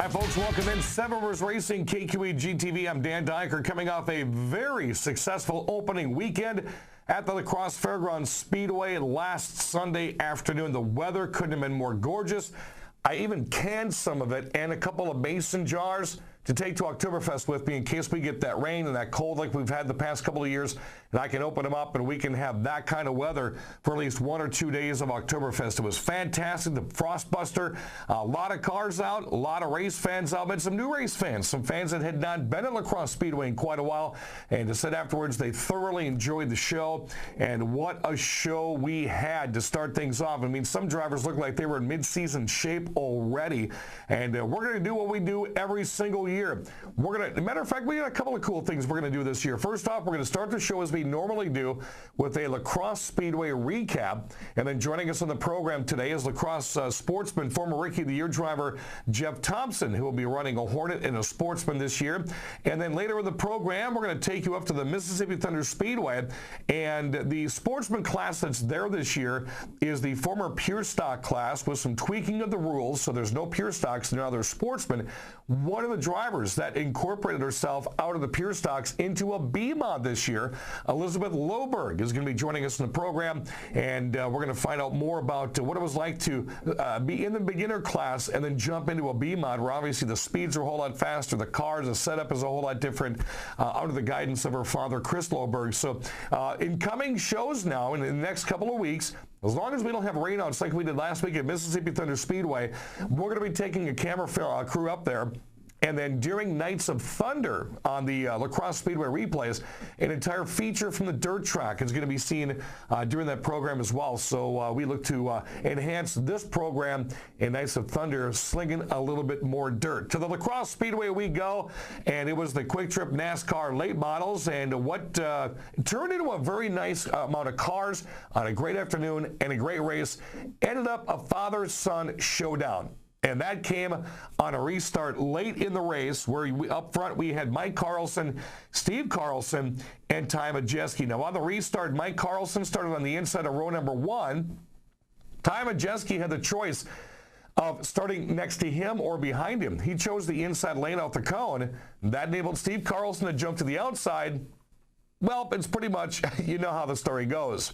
Hi, folks. Welcome in. Seven Rivers Racing, KQE GTV. I'm Dan Diker, coming off a very successful opening weekend at the Crosse Speedway last Sunday afternoon. The weather couldn't have been more gorgeous. I even canned some of it and a couple of mason jars to take to Oktoberfest with me in case we get that rain and that cold like we've had the past couple of years, and I can open them up and we can have that kind of weather for at least 1 or 2 days of Oktoberfest. It was fantastic. The Frostbuster, a lot of cars out, a lot of race fans out, but some new race fans, some fans that had not been at Crosse Speedway in quite a while, and just said afterwards they thoroughly enjoyed the show, and what a show we had to start things off. I mean, some drivers looked like they were in mid-season shape already, and we're going to do what we do every single year. We're going to, matter of fact, we got a couple of cool things we're going to do this year. First off, we're going to start the show as we normally do with a Crosse Speedway recap, and then joining us on the program today is lacrosse sportsman, former Rookie of the Year driver Jeff Thompson, who will be running a Hornet and a Sportsman this year. And then later in the program, we're going to take you up to the Mississippi Thunder Speedway, and the Sportsman class that's there this year is the former Pure Stock class with some tweaking of the rules, so there's no Pure Stocks, now there's Sportsman. One of the drivers that incorporated herself out of the Pure Stocks into a B-Mod this year, Elizabeth Loberg, is going to be joining us in the program, and we're going to find out more about what it was like to be in the beginner class and then jump into a B-Mod, where obviously the speeds are a whole lot faster, the cars, the setup is a whole lot different, under the guidance of her father, Chris Loberg. So in coming shows now, in the next couple of weeks, as long as we don't have rainouts like we did last week at Mississippi Thunder Speedway, we're going to be taking a camera crew up there. And then during Nights of Thunder on the Crosse Speedway replays, an entire feature from the dirt track is going to be seen during that program as well. So we look to enhance this program in Nights of Thunder, slinging a little bit more dirt. To the Crosse Speedway we go, and it was the Quick Trip NASCAR late models, and what turned into a very nice amount of cars on a great afternoon and a great race. Ended up a father-son showdown. And that came on a restart late in the race, where up front we had Mike Carlson, Steve Carlson, and Ty Majeski. Now on the restart, Mike Carlson started on the inside of row number 1. Ty Majeski had the choice of starting next to him or behind him. He chose the inside lane out the cone. That enabled Steve Carlson to jump to the outside. Well, it's pretty much, you know how the story goes.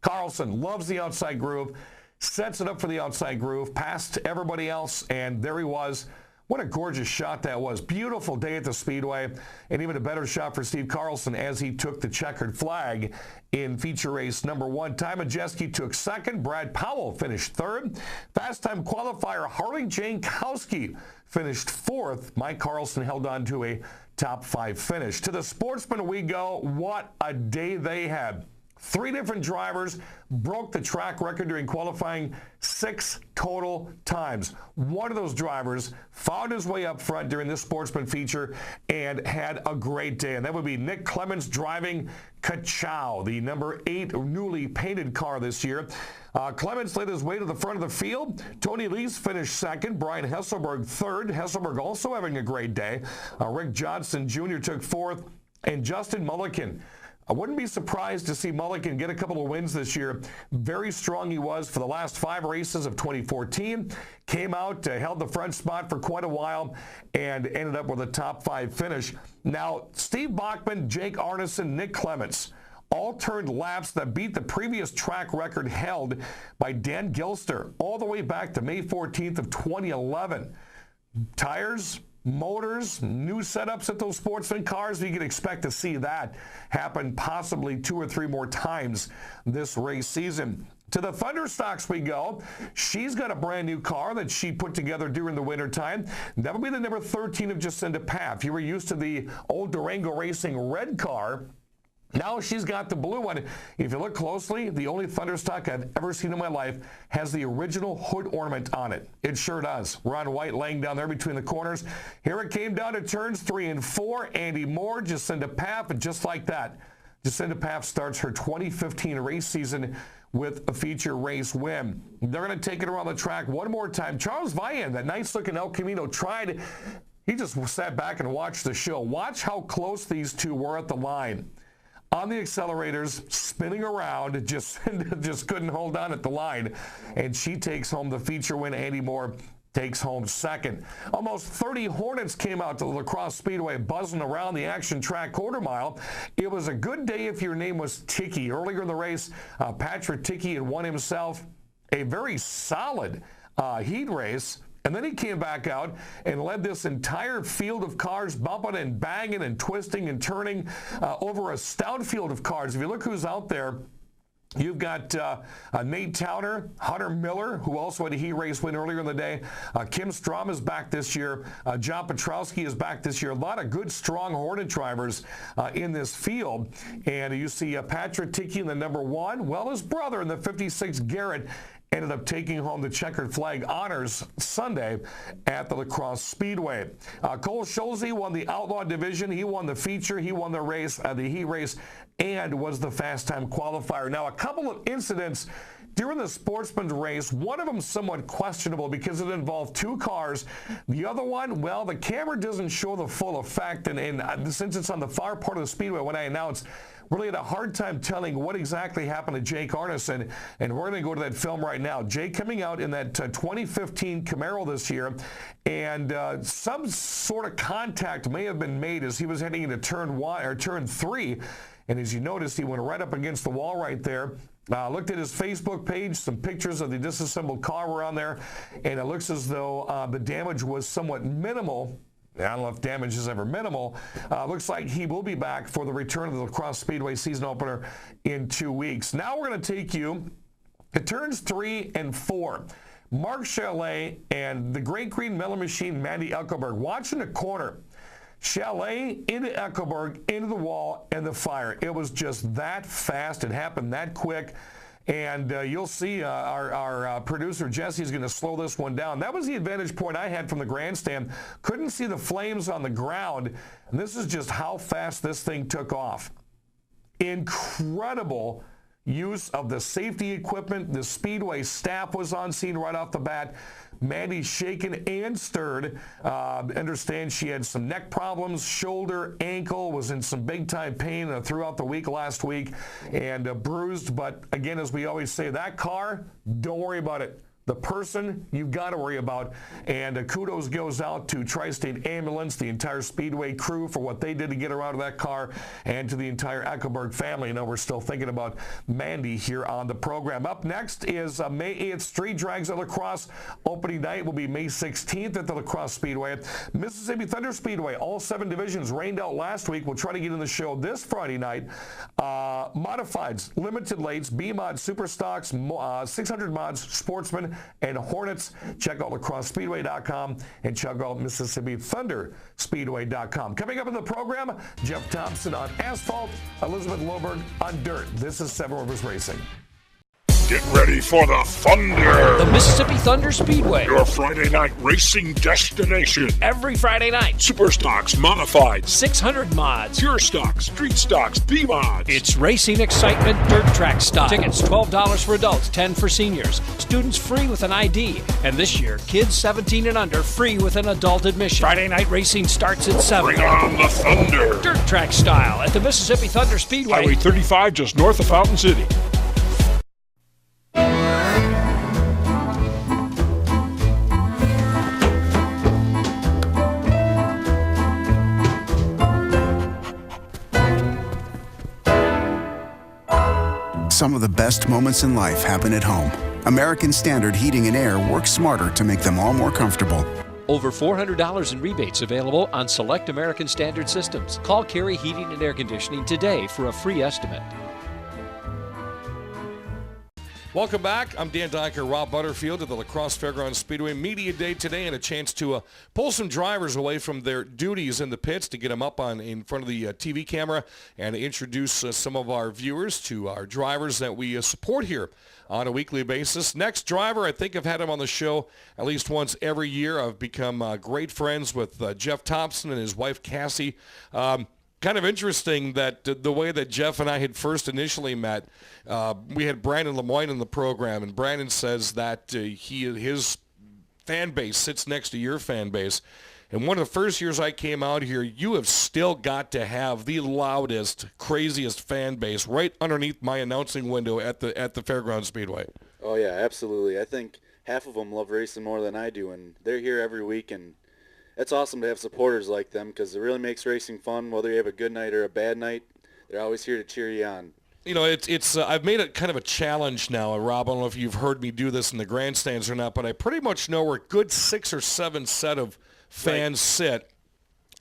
Carlson loves the outside groove, sets it up for the outside groove, past everybody else, and there he was. What a gorgeous shot that was. Beautiful day at the Speedway, and even a better shot for Steve Carlson as he took the checkered flag in feature race number 1. Ty Majeski took second. Brad Powell finished third. Fast time qualifier Harley Jankowski finished fourth. Mike Carlson held on to a top 5 finish. To the Sportsman we go. What a day they had. 3 different drivers broke the track record during qualifying 6 total times. One of those drivers found his way up front during this Sportsman feature and had a great day, and that would be Nick Clements driving Ka-Chow, the number 8 newly painted car this year. Clements led his way to the front of the field. Tony Lees finished second. Brian Hesselberg third. Hesselberg also having a great day. Rick Johnson Jr. took fourth, and Justin Mulliken. I wouldn't be surprised to see Mulliken get a couple of wins this year. Very strong he was for the last 5 races of 2014. Came out, held the front spot for quite a while, and ended up with a top 5 finish. Now, Steve Bachman, Jake Arneson, Nick Clements all turned laps that beat the previous track record held by Dan Gilster all the way back to May 14th of 2011. Tires, motors, new setups at those Sportsman cars, you can expect to see that happen possibly 2 or 3 more times this race season. To the Thunder Stocks we go. She's got a brand new car that she put together during the winter time. That would be the number 13 of Jacinda Paff. You were used to the old Durango Racing red car. Now she's got the blue one. If you look closely, the only Thunderstock I've ever seen in my life has the original hood ornament on it. It sure does. Ron White laying down there between the corners. Here it came down to turns 3 and 4. Andy Moore, Jacinda Paff, and just like that, Jacinda Paff starts her 2015 race season with a feature race win. They're going to take it around the track one more time. Charles Vian, that nice-looking El Camino, tried. He just sat back and watched the show. Watch how close these two were at the line. On the accelerators, spinning around, just couldn't hold on at the line. And she takes home the feature win. Andy Moore takes home second. Almost 30 Hornets came out to the Crosse Speedway buzzing around the action track quarter mile. It was a good day if your name was Ticky. Earlier in the race, Patrick Ticky had won himself a very solid heat race. And then he came back out and led this entire field of cars, bumping and banging and twisting and turning over a stout field of cars. If you look who's out there, you've got Nate Towner, Hunter Miller, who also had a heat race win earlier in the day. Kim Strom is back this year. John Petrowski is back this year. A lot of good, strong Hornet drivers in this field. And you see Patrick Ticky in the number 1. Well, his brother in the 56, Garrett, ended up taking home the checkered flag honors Sunday at the La Crosse Speedway. Cole Schulze won the Outlaw division. He won the feature. He won the race, the heat race, and was the fast time qualifier. Now, a couple of incidents during the sportsman's race, one of them somewhat questionable because it involved 2 cars. The other one, well, the camera doesn't show the full effect, and since it's on the far part of the speedway when I announced, really had a hard time telling what exactly happened to Jake Arneson, and we're going to go to that film right now. Jake coming out in that 2015 Camaro this year, and some sort of contact may have been made as he was heading into turn 3, and as you noticed, he went right up against the wall right there. Looked at his Facebook page, some pictures of the disassembled car were on there, and it looks as though the damage was somewhat minimal. I don't know if damage is ever minimal. Looks like he will be back for the return of the La Crosse Speedway season opener in 2 weeks. Now we're going to take you to turns 3 and 4. Mark Chalet and the Great Green Miller Machine, Mandy Eckelberg, watching the corner. Chalet into Eckelberg, into the wall, and the fire. It was just that fast. It happened that quick. And you'll see our producer, Jesse, is going to slow this one down. That was the advantage point I had from the grandstand. Couldn't see the flames on the ground. And this is just how fast this thing took off. Incredible use of the safety equipment. The Speedway staff was on scene right off the bat. Mandy shaken and stirred. Understand she had some neck problems, shoulder, ankle, was in some big-time pain throughout the week last week, and bruised. But again, as we always say, that car, don't worry about it. The person you've got to worry about. And kudos goes out to Tri-State Ambulance, the entire Speedway crew for what they did to get her out of that car, and to the entire Eckelberg family. You know, we're still thinking about Mandy here on the program. Up next is May 8th Street Drags at La Crosse. Opening night will be May 16th at the La Crosse Speedway. Mississippi Thunder Speedway, all 7 divisions rained out last week. We'll try to get in the show this Friday night. Modifieds, limited lates, B-Mod, Super Stocks, 600 mods, Sportsman, and Hornets. Check out lacrossespeedway.com and check out Mississippi Thunder Speedway.com. Coming up in the program, Jeff Thompson on asphalt, Elizabeth Loberg on dirt. This is Seven Rivers Racing. Get ready for the Thunder! The Mississippi Thunder Speedway. Your Friday night racing destination. Every Friday night. Super Stocks, Modified, 600 mods. Pure Stocks, Street Stocks, B-Mods. It's racing excitement, dirt track style. Tickets $12 for adults, $10 for seniors. Students free with an ID. And this year, kids 17 and under free with an adult admission. Friday night racing starts at 7. Bring on the Thunder! Dirt track style at the Mississippi Thunder Speedway. Highway 35 just north of Fountain City. Some of the best moments in life happen at home. American Standard Heating and Air works smarter to make them all more comfortable. Over $400 in rebates available on select American Standard systems. Call Carey Heating and Air Conditioning today for a free estimate. Welcome back. I'm Dan Dyker, Rob Butterfield at the La Crosse Fairgrounds Speedway Media Day today, and a chance to pull some drivers away from their duties in the pits to get them up in front of the TV camera and introduce some of our viewers to our drivers that we support here on a weekly basis. Next driver, I think I've had him on the show at least once every year. I've become great friends with Jeff Thompson and his wife, Cassie. Kind of interesting that the way that Jeff and I had first initially met, we had Brandon Lemoyne in the program, and Brandon says that his fan base sits next to your fan base. And one of the first years I came out here, you have still got to have the loudest, craziest fan base right underneath my announcing window at the Fairgrounds Speedway. Oh, yeah, absolutely. I think half of them love racing more than I do, and they're here every week, and it's awesome to have supporters like them because it really makes racing fun. Whether you have a good night or a bad night, they're always here to cheer you on. You know, it's I've made it kind of a challenge now, Rob. I don't know if you've heard me do this in the grandstands or not, but I pretty much know where a good 6 or 7 set of fans sit,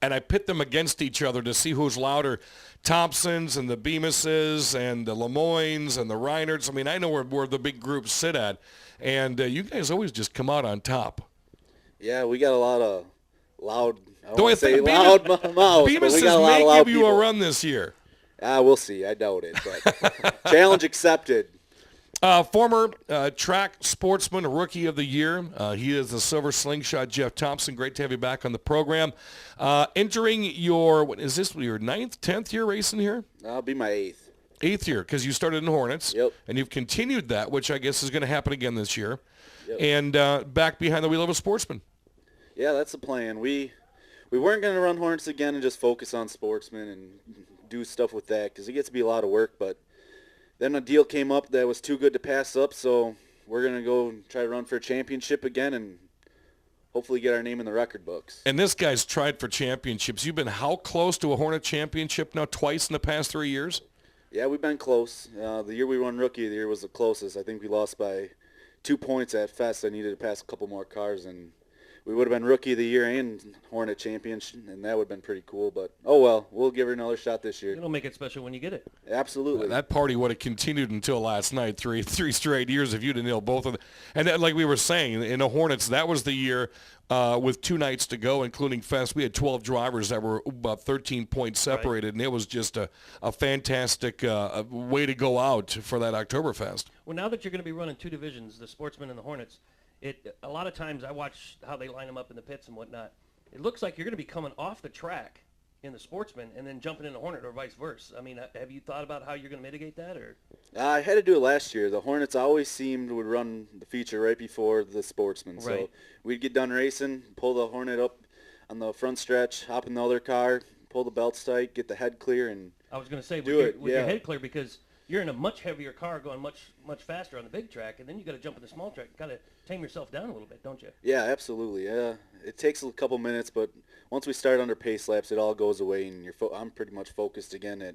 and I pit them against each other to see who's louder. Thompsons and the Beamises and the Lemoynes and the Reinerts. I mean, I know where the big groups sit at, and you guys always just come out on top. Yeah, we got a lot of loud. I Though won't I say think loud mouths, but we Beamises got a lot may of loud give you people. a run this year. We'll see. I doubt it, but challenge accepted. Former track sportsman, rookie of the year. He is the Silver Slingshot Jeff Thompson. Great to have you back on the program. Entering your 9th, 10th year racing here? That'll be my 8th. 8th year, because you started in Hornets. Yep. And you've continued that, which I guess is going to happen again this year. Yep. And back behind the wheel of a sportsman. Yeah, that's the plan. We weren't going to run Hornets again and just focus on sportsmen and do stuff with that because it gets to be a lot of work, but then a deal came up that was too good to pass up, so we're going to go and try to run for a championship again and hopefully get our name in the record books. And this guy's tried for championships. You've been how close to a Hornet championship now? Twice in the past 3 years? Yeah, we've been close. The year we won Rookie of the Year was the closest. I think we lost by 2 points at Fest. I needed to pass a couple more cars, and we would have been Rookie of the Year and Hornet champion, and that would have been pretty cool. But, oh well, we'll give her another shot this year. It'll make it special when you get it. Absolutely. That party would have continued until last night, three straight years if you'd have nailed both of them. And that, like we were saying, in the Hornets, that was the year with 2 nights to go, including Fest. We had 12 drivers that were about 13 points separated, and it was just a fantastic way to go out for that Oktoberfest. Well, now that you're going to be running 2 divisions, the Sportsmen and the Hornets, a lot of times I watch how they line them up in the pits and whatnot. It looks like you're going to be coming off the track in the Sportsman and then jumping in the Hornet or vice versa. I mean, have you thought about how you're going to mitigate that? Or I had to do it last year. The Hornets always would run the feature right before the Sportsman. So Right. we'd get done racing, pull the Hornet up on the front stretch, hop in the other car, pull the belts tight, get the head clear, and I was going to say, Do with it, your yeah. head clear, because you're in a much heavier car going much faster on the big track, and then you got to jump in the small track. Got to tame yourself down a little bit, don't you? yeah, absolutely. Yeah, it takes a couple minutes, but once we start under pace laps, it all goes away, and I'm pretty much focused again at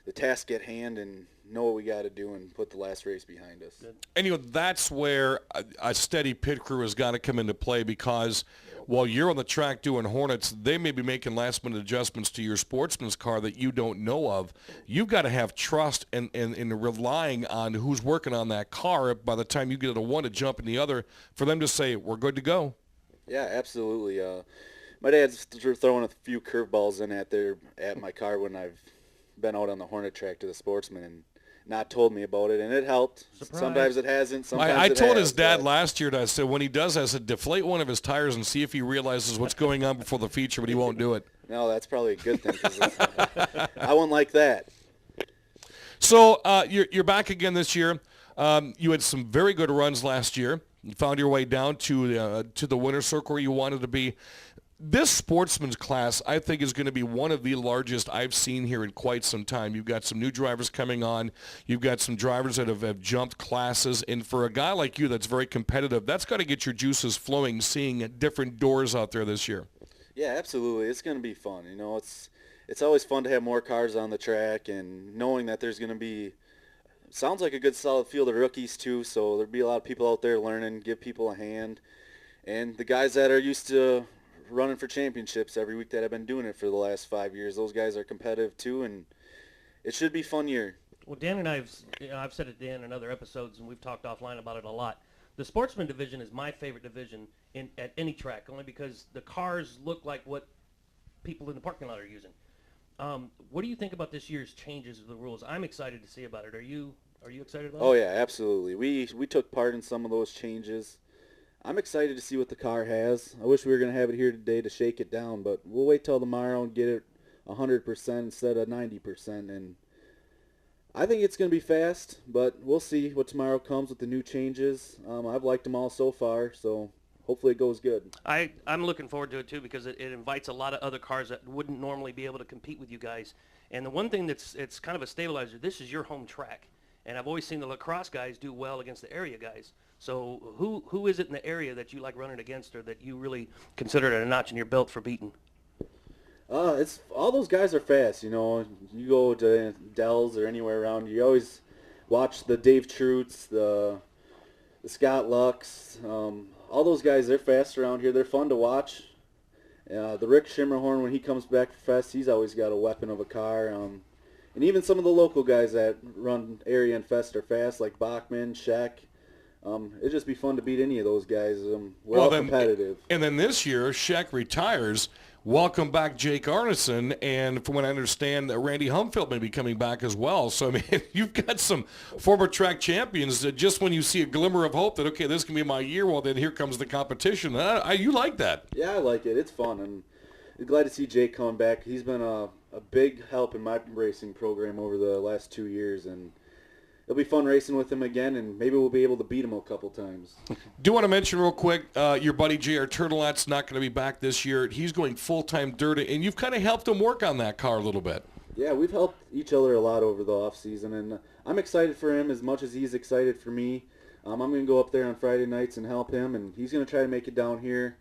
the task at hand and know what we got to do and put the last race behind us. And, you know, that's where a steady pit crew has got to come into play because while you're on the track doing Hornets, they may be making last-minute adjustments to your Sportsman's car that you don't know of. You've got to have trust and relying on who's working on that car by the time you get to one to jump in the other for them to say, we're good to go. Yeah, absolutely. My dad's throwing a few curveballs in at my car when I've been out on the Hornet track to the Sportsman and not told me about it, and it helped. Surprise. Sometimes it hasn't. Sometimes I it told has, his dad but- last year, I said, when he does, I said, deflate one of his tires and see if he realizes what's going on before the feature, but he won't do it. No, that's probably a good thing. 'Cause I wouldn't like that. So you're back again this year. You had some very good runs last year. You found your way down to the winner's circle where you wanted to be. This sportsman's class, I think, is going to be one of the largest I've seen here in quite some time. You've got some new drivers coming on. You've got some drivers that have jumped classes. And for a guy like you that's very competitive, that's got to get your juices flowing, seeing different doors out there this year. Yeah, absolutely. It's going to be fun. You know, it's always fun to have more cars on the track and knowing that there's going to be sounds like a good solid field of rookies too, so there'll be a lot of people out there learning, give people a hand. And the guys that are used to running for championships every week that have been doing it for the last 5 years, those guys are competitive too, and it should be a fun year. Well, Dan and I've said it to Dan in other episodes, and we've talked offline about it a lot. The Sportsman division is my favorite division at any track, only because the cars look like what people in the parking lot are using. What do you think about this year's changes of the rules? I'm excited to see about it. Are you excited about it? Oh yeah, absolutely. We took part in some of those changes. I'm excited to see what the car has. I wish we were going to have it here today to shake it down, but we'll wait till tomorrow and get it 100% instead of 90%. And I think it's going to be fast, but we'll see what tomorrow comes with the new changes. I've liked them all so far, so hopefully it goes good. I'm looking forward to it too, because it invites a lot of other cars that wouldn't normally be able to compete with you guys. And the one thing it's kind of a stabilizer, this is your home track. And I've always seen the lacrosse guys do well against the area guys. So who is it in the area that you like running against, or that you really consider it a notch in your belt for beating? It's all those guys are fast. You know, you go to Dells or anywhere around, you always watch the Dave Troots, the Scott Lux, all those guys. They're fast around here. They're fun to watch. The Rick Shimmerhorn, when he comes back for Fest, he's always got a weapon of a car. And even some of the local guys that run area and Fest are fast, like Bachman, Scheck. It'd just be fun to beat any of those guys. We're all competitive. And then this year, Scheck retires. Welcome back Jake Arneson, and from what I understand, Randy Humfeld may be coming back as well. So, I mean, you've got some former track champions that just when you see a glimmer of hope that, okay, this can be my year, well, then here comes the competition. You like that. Yeah, I like it. It's fun, and I'm glad to see Jake coming back. He's been a big help in my racing program over the last 2 years, and it'll be fun racing with him again, and maybe we'll be able to beat him a couple times. Do want to mention real quick, your buddy J.R. Turtleat's not going to be back this year. He's going full-time dirt, and you've kind of helped him work on that car a little bit. Yeah, we've helped each other a lot over the off-season, and I'm excited for him as much as he's excited for me. I'm going to go up there on Friday nights and help him, and he's going to try to make it down here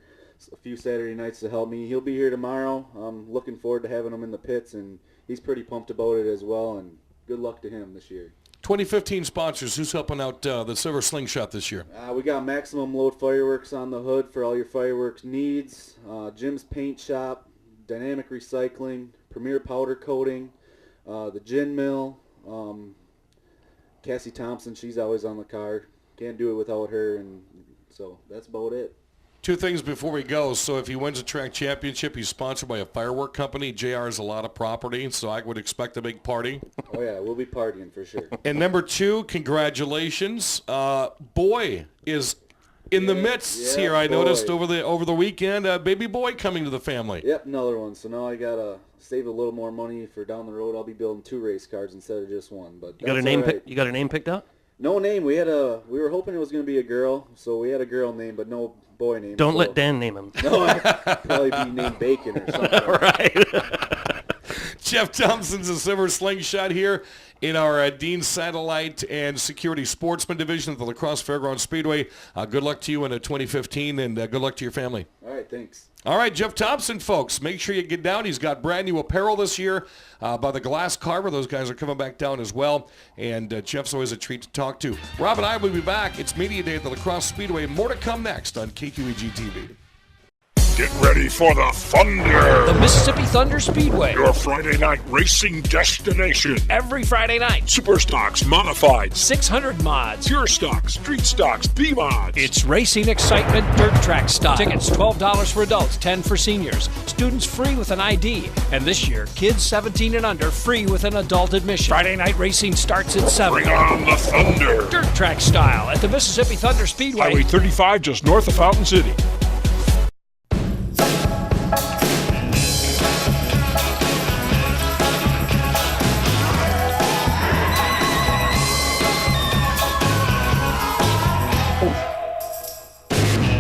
a few Saturday nights to help me. He'll be here tomorrow. I'm looking forward to having him in the pits, and he's pretty pumped about it as well, and good luck to him this year. 2015 sponsors, who's helping out the Silver Slingshot this year? We got Maximum Load Fireworks on the hood for all your fireworks needs, Jim's Paint Shop, Dynamic Recycling, Premier Powder Coating, the Gin Mill, Cassie Thompson, she's always on the car. Can't do it without her, and so that's about it. Two things before we go. So if he wins a track championship, he's sponsored by a firework company. JR has a lot of property, so I would expect a big party. Oh, yeah, we'll be partying for sure. And number two, congratulations. Boy is in the midst here. I noticed over the weekend, baby boy coming to the family. Yep, another one. So now I got to save a little more money for down the road. I'll be building 2 race cars instead of just one. But you got a name? Right. You got a name picked out? No name. We were hoping it was going to be a girl, so we had a girl name, but no boy name. Don't let Dan name him. No, I'd probably be named Bacon or something. Right. Jeff Thompson's a Silver Slingshot here in our Dean Satellite and Security Sportsman Division of the La Crosse Fairgrounds Speedway. Good luck to you in 2015, and good luck to your family. All right, thanks. All right, Jeff Thompson, folks, make sure you get down. He's got brand new apparel this year by the Glass Carver. Those guys are coming back down as well, and Jeff's always a treat to talk to. Rob and I will be back. It's Media Day at the La Crosse Speedway. More to come next on KQEG TV. Get ready for the Thunder. The Mississippi Thunder Speedway. Your Friday night racing destination. Every Friday night. Super stocks, modified, 600 mods. pure stocks, street stocks, B-mods. It's racing excitement, dirt track style. Tickets $12 for adults, $10 for seniors. Students free with an ID. And this year, kids 17 and under free with an adult admission. Friday night racing starts at 7. Bring on the Thunder. Dirt track style at the Mississippi Thunder Speedway. Highway 35 just north of Fountain City.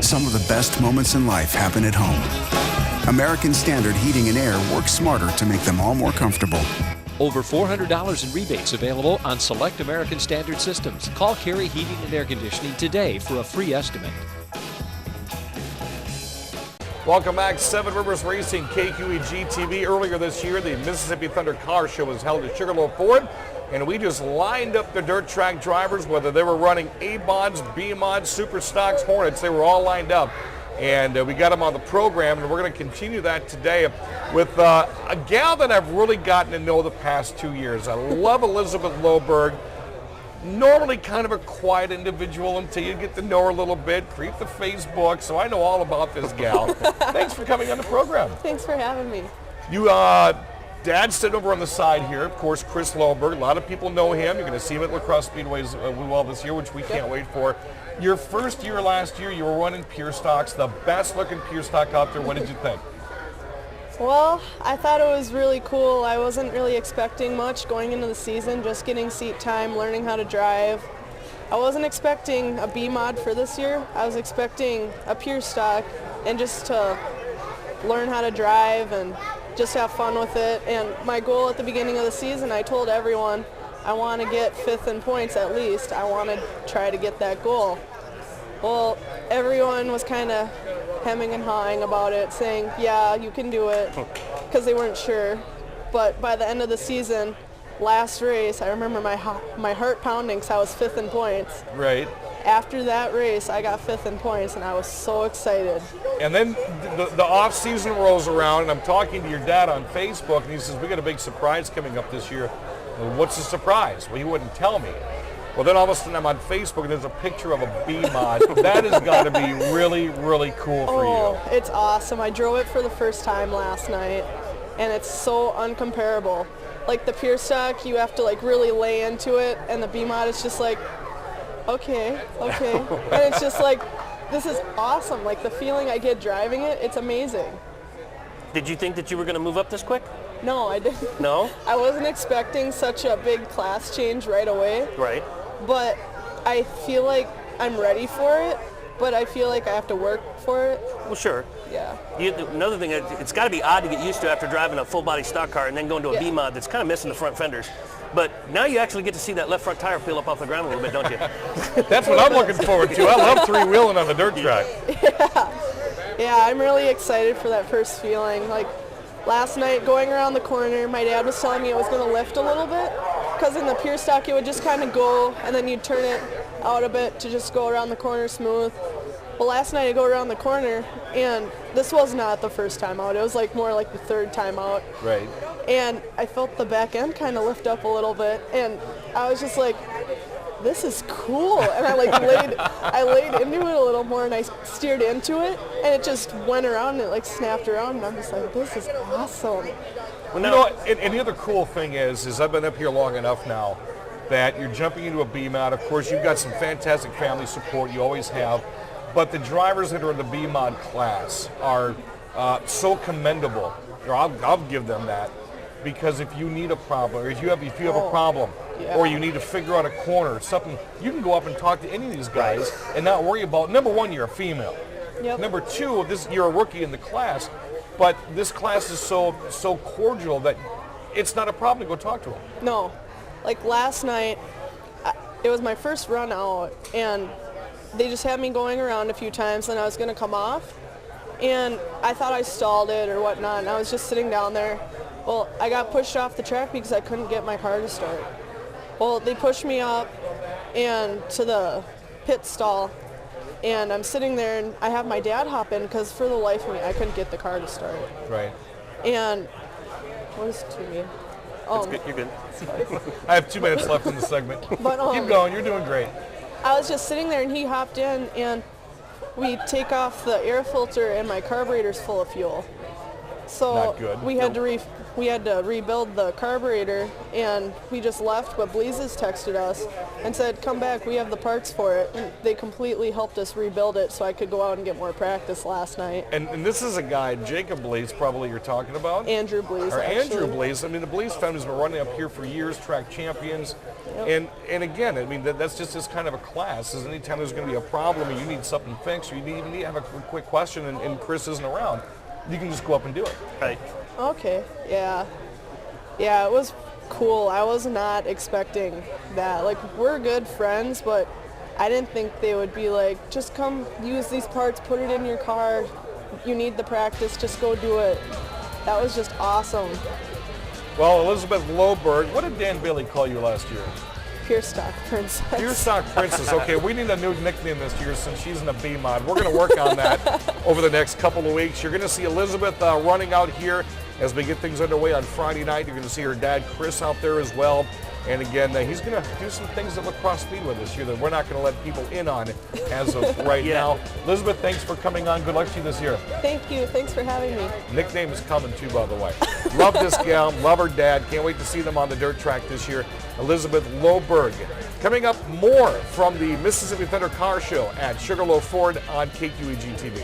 Some of the best moments in life happen at home. American Standard Heating and Air works smarter to make them all more comfortable. Over $400 in rebates available on select American Standard systems. Call Carey Heating and Air Conditioning today for a free estimate. Welcome back. Seven Rivers Racing, KQEG TV. Earlier this year, the Mississippi Thunder Car Show was held at Sugarloaf Ford, and we just lined up the dirt track drivers, whether they were running A-mods, B-mods, Super Stocks, Hornets. They were all lined up, and we got them on the program, and we're going to continue that today with a gal that I've really gotten to know the past 2 years. I love Elizabeth Loberg. Normally kind of a quiet individual until you get to know her a little bit, creep the Facebook, so I know all about this gal. Thanks for coming on the program. Thanks for having me. You, Dad's sitting over on the side here, of course, Chris Loberg. A lot of people know him. You're going to see him at La Crosse Speedway as well this year, which we can't wait for. Your first year last year, you were running pure stocks, the best looking pure stock out there. What did you think? Well, I thought it was really cool. I wasn't really expecting much going into the season, just getting seat time, learning how to drive. I wasn't expecting a B-mod for this year. I was expecting a pure stock and just to learn how to drive and just have fun with it. And my goal at the beginning of the season, I told everyone, I want to get 5th in points at least. I want to try to get that goal. Well, everyone was kind of hemming and hawing about it, saying, yeah, you can do it, because they weren't sure. But by the end of the season, last race, I remember my heart pounding because I was 5th in points. Right. After that race, I got 5th in points, and I was so excited. And then the off season rolls around, and I'm talking to your dad on Facebook, and he says, we got a big surprise coming up this year. Well, what's the surprise? Well, he wouldn't tell me. Well, then all of a sudden I'm on Facebook, and there's a picture of a B-Mod. That has got to be really, really cool for you. Oh, it's awesome. I drove it for the first time last night, and it's so uncomparable. Like the pure stock, you have to like really lay into it, and the B-Mod is just like, okay. And it's just like, this is awesome. Like the feeling I get driving it, it's amazing. Did you think that you were going to move up this quick? No, I didn't. No? I wasn't expecting such a big class change right away. Right. But I feel like I'm ready for it, but I feel like I have to work for it. Well, sure. Yeah. Another thing, it's got to be odd to get used to after driving a full-body stock car and then going to a B-Mod that's kind of missing the front fenders. But now you actually get to see that left front tire peel up off the ground a little bit, don't you? That's what I'm looking forward to. I love three-wheeling on the dirt track. Yeah, I'm really excited for that first feeling. Like last night going around the corner, my dad was telling me it was going to lift a little bit, because in the pure stock it would just kind of go and then you'd turn it out a bit to just go around the corner smooth. Well, last night I go around the corner, and this was not the first time out. It was like more like the 3rd time out. Right. And I felt the back end kind of lift up a little bit, and I was just like, this is cool. And I laid into it a little more, and I steered into it, and it just went around and it like snapped around, and I'm just like, this is awesome. Well, you know, and the other cool thing is I've been up here long enough now that you're jumping into a B-Mod. Of course, you've got some fantastic family support. You always have. But the drivers that are in the B-Mod class are so commendable. I'll give them that, because if you need a problem, or if you have a problem, or you need to figure out a corner or something, you can go up and talk to any of these guys and not worry about, number one, you're a female. Yep. Number two, you're a rookie in the class, but this class is so cordial that it's not a problem to go talk to them. No. Like last night, it was my first run out, and they just had me going around a few times, and I was going to come off, and I thought I stalled it or whatnot, and I was just sitting down there. Well, I got pushed off the track because I couldn't get my car to start. Well, they pushed me up and to the pit stall, and I'm sitting there, and I have my dad hop in because for the life of me, I couldn't get the car to start. Right. And what is to me? Good. You're good. I have 2 minutes left in the segment. But, keep going. You're doing great. I was just sitting there, and he hopped in, and we take off the air filter, and my carburetor's full of fuel. So Not good. we had to rebuild the carburetor, and we just left, but Bleezes texted us and said, come back, we have the parts for it. And they completely helped us rebuild it so I could go out and get more practice last night. And this is a guy, Jacob Bleez, probably you're talking about? Andrew Bleez, Andrew Bleez. I mean, the Bleez family's been running up here for years, track champions. Yep. And again, I mean, that's just this kind of a class. Is anytime there's going to be a problem or you need something fixed or you need to have a quick question and Chris isn't around, you can just go up and do it. Right. Okay, yeah. Yeah, it was cool. I was not expecting that. Like, we're good friends, but I didn't think they would be like, just come use these parts, put it in your car. You need the practice, just go do it. That was just awesome. Well, Elizabeth Loberg, what did Dan Bailey call you last year? Pure Stock Princess. Pure Stock Princess. Okay, we need a new nickname this year since she's in a B-Mod. We're going to work on that over the next couple of weeks. You're going to see Elizabeth running out here as we get things underway on Friday night. You're going to see her dad, Chris, out there as well. And again, he's going to do some things at Crosse Speedway this year that we're not going to let people in on as of right now. Elizabeth, thanks for coming on. Good luck to you this year. Thank you. Thanks for having me. Nickname is coming too, by the way. Love this gal. Love her dad. Can't wait to see them on the dirt track this year. Elizabeth Loberg. Coming up, more from the Mississippi Thunder Car Show at Sugarloaf Ford on KQEG TV.